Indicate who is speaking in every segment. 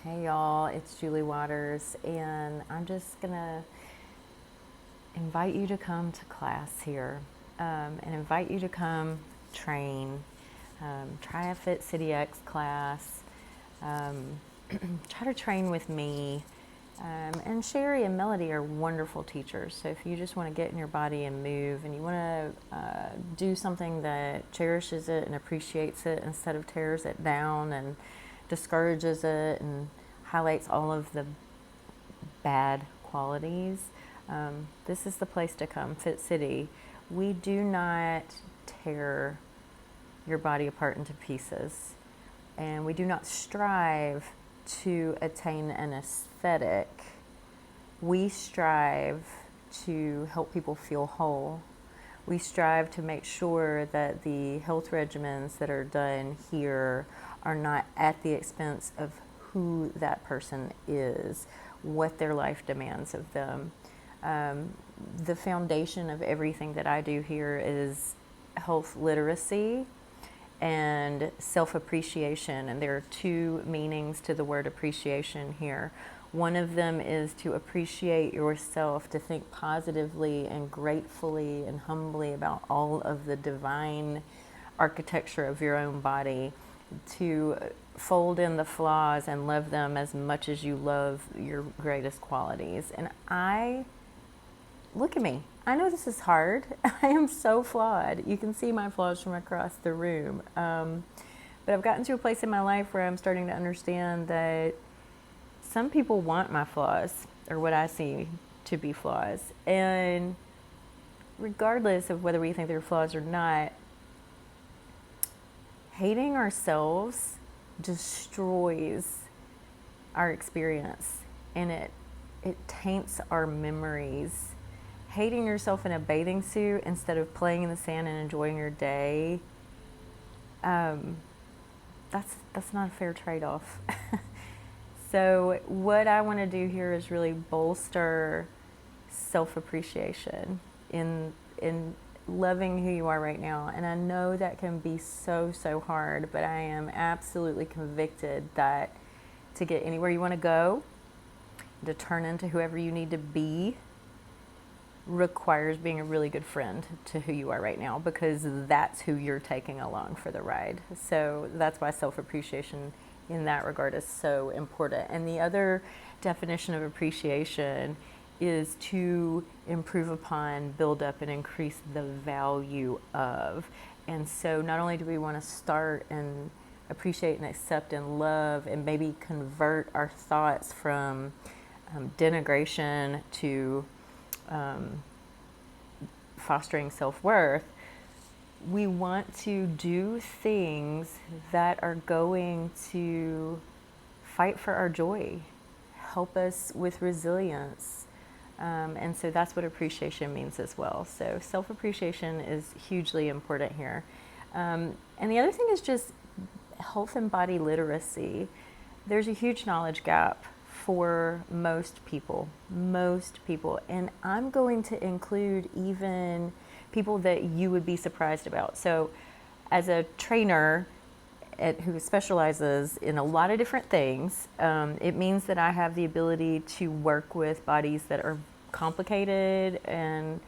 Speaker 1: Hey y'all, it's Julie Waters, and I'm just gonna invite you to come to class here and invite you to come train. Try a Fit City X class. Um, Try to train with me. And Sherry and Melody are wonderful teachers. So if you just want to get in your body and move and you want to do something that cherishes it and appreciates it instead of tears it down and discourages it and highlights all of the bad qualities, this is the place to come. Fit City. We do not tear your body apart into pieces, and we do not strive to attain an aesthetic. We strive to help people feel whole. We strive to make sure that the health regimens that are done here are not at the expense of who that person is, what their life demands of them. Um, the foundation of everything that I do here is health literacy and self appreciation. And there are two meanings to the word appreciation here. One of them is to appreciate yourself, to think positively and gratefully and humbly about all of the divine architecture of your own body, to fold in the flaws and love them as much as you love your greatest qualities. And look at me. I know this is hard. I am so flawed. You can see my flaws from across the room. But I've gotten to a place in my life where I'm starting to understand that some people want my flaws, or what I see to be flaws. And regardless of whether we think they're flaws or not, hating ourselves destroys our experience, and it taints our memories. Hating yourself in a bathing suit instead of playing in the sand and enjoying your day, that's not a fair trade-off. So what I want to do here is really bolster self-appreciation in loving who you are right now. And I know that can be so hard, but I am absolutely convicted that to get anywhere you want to go, to turn into whoever you need to be, requires being a really good friend to who you are right now, because that's who you're taking along for the ride. So that's why self-appreciation in that regard is so important. And the other definition of appreciation is to improve upon, build up, and increase the value of. And so not only do we want to start and appreciate and accept and love and maybe convert our thoughts from denigration to fostering self-worth, we want to do things that are going to fight for our joy, help us with resilience. And so that's what appreciation means as well. So self-appreciation is hugely important here. And the other thing is just health and body literacy. There's a huge knowledge gap for most people. And I'm going to include even people that you would be surprised about. So as a trainer who specializes in a lot of different things, it means that I have the ability to work with bodies that are complicated, and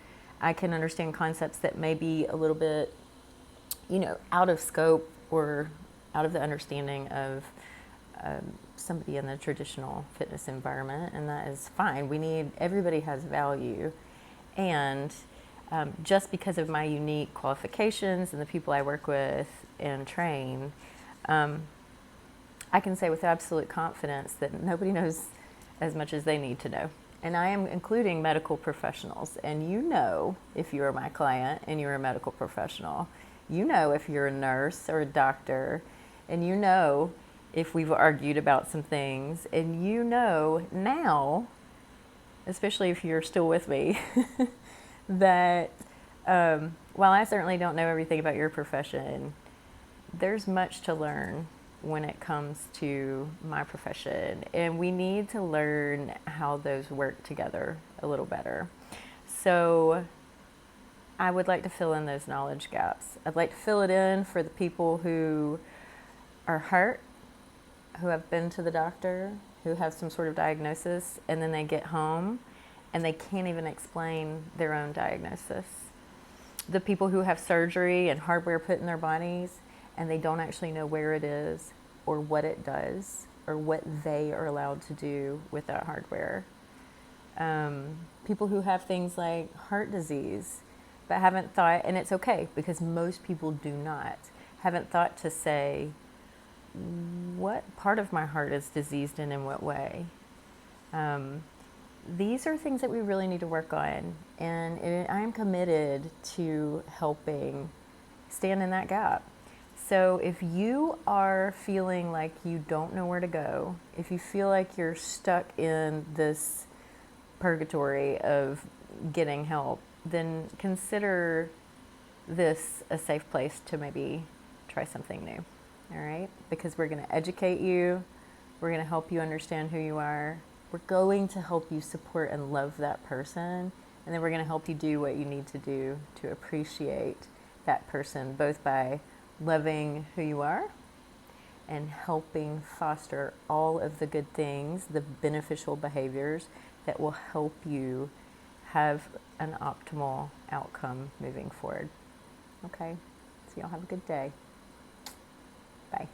Speaker 1: I can understand concepts that may be a little bit, out of scope or out of the understanding of somebody in the traditional fitness environment, and that is fine. Everybody has value, and just because of my unique qualifications and the people I work with and train, I can say with absolute confidence that nobody knows as much as they need to know. And I am including medical professionals. And if you're my client and you're a medical professional, if you're a nurse or a doctor, and if we've argued about some things, and now, especially if you're still with me, that while I certainly don't know everything about your profession, there's much to learn when it comes to my profession, and we need to learn how those work together a little better. So I would like to fill in those knowledge gaps. I'd like to fill it in for the people who are hurt, who have been to the doctor, who have some sort of diagnosis, and then they get home and they can't even explain their own diagnosis. The people who have surgery and hardware put in their bodies and they don't actually know where it is or what it does or what they are allowed to do with that hardware. People who have things like heart disease but haven't thought, and it's okay because most people do not, haven't thought to say, what part of my heart is diseased and in what way? These are things that we really need to work on, and I am committed to helping stand in that gap. So if you are feeling like you don't know where to go, if you feel like you're stuck in this purgatory of getting help, then consider this a safe place to maybe try something new. All right? Because we're going to educate you, we're going to help you understand who you are, we're going to help you support and love that person, and then we're going to help you do what you need to do to appreciate that person, both by loving who you are and helping foster all of the good things, the beneficial behaviors that will help you have an optimal outcome moving forward. Okay, so y'all have a good day. Bye.